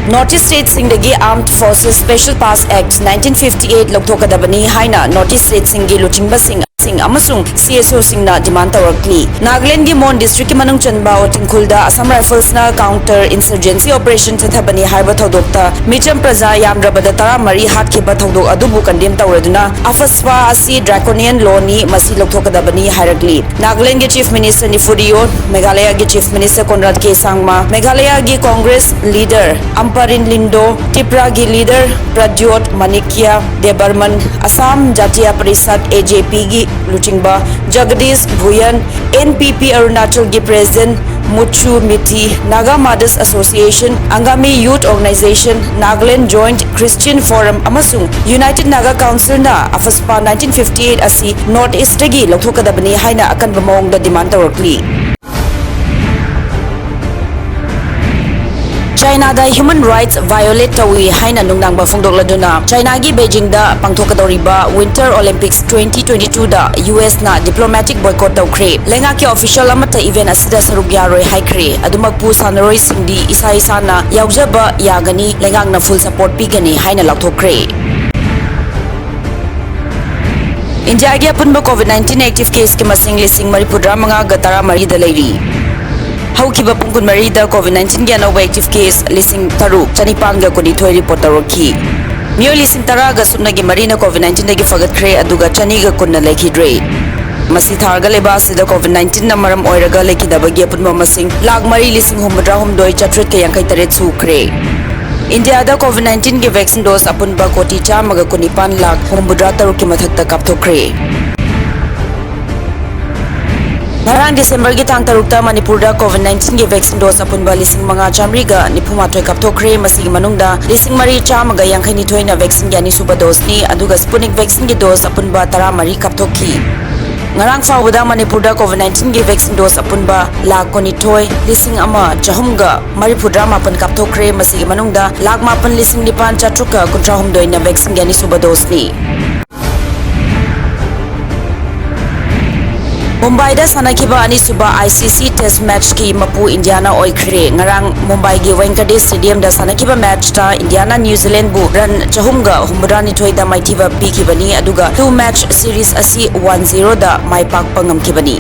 Northeast State Singdagi Armed Forces Special Pass Act 1958 Lokthokadabani haina Northeast State Singi Luchingba Singh amasung CSO singna demand tawrakli. Nagaland gi Mon District ki manung chanba Otingkhulda Assam Rifles na counter insurgency operation chathabani haiba thodokta micham praja yamrabada tara mari hat khiba thodok adubu condemn tawraduna afaswa asi draconian law ni masi lokthokadabani hairagli. Nagaland gi Chief Minister Nifuriyo, Meghalaya gi Chief Minister Conrad K Sangma, Meghalaya gi Congress leader Amparin Lindo, Tripura gi leader Pradyot Manikya Debarman, Assam Jatiya Parishad AJP gi Luchingba Jagdish Bhuyan, NPP Arunachal gi President Muchu Mithi, Naga Mothers Association, Angami Youth Organization, Nagaland Joint Christian Forum amasung United Naga Council na afaspa 1958 asi North East gi lokthokadabani haina akanba mawngda demand tawrakli. China da human rights violate tawi haina nungnang ba phongdokladuna China gi Beijing da pangthokadoriba Winter Olympics 2022 da US na diplomatic boycott tawkhre lenga ki official amata event asida saruk yaroi haikre adumakpu sanaroi singdi isa isa na yaujaba yagani lengang na full support pigani haina lakthokre. India gi apunba COVID-19 active case ki masing lising Manipur manga gatara mari da leiri. Haukiba pungkun marida COVID-19 gi anauba active case lising taru chanipanga kunithoi report tarokhi. Mio lising taraga sumnagi marina COVID-19 dagi fagatkre aduga chaniga kunna lekhidre. Masi tharga leba sida COVID-19 na maram oiraga lekhidabagi apunma masing lag mari lising humdra humdoi chatret ke yankai taret sukre. India da COVID-19 gi vaccine dose apunba koti chamaga kunipan lag humdra taruki mathakta kapthokre. Ngarang December gi tang tarukta Manipur da COVID-19 gi vaccine dose apunba lising manga chamri ga nipumathoi kapthokre masigi manungda lising mari chamaga yankhai nithoi na vaccine gi ani suba dose ni aduga Sputnik vaccine gi dose apunba tara mari kapthokhi. Ngarang fawda Manipur da COVID-19 gi vaccine dose apunba lakh konithoi lising ama chahumga maripudra mapan kapthokre masigi manungda lakh mapan lising nipan chatruka kuntrahumdoi na vaccine gi ani suba dose ni. Mumbai da sanakiba ani suba ICC test match ki mapu Indiana oikhre ngarang Mumbai gi Wankhede Stadium da sanakiba match ta Indiana New Zealand bu run chahumga humbrani thoi da maithiba pikibani aduga two match series asi 1-0 da maipak pangam kibani.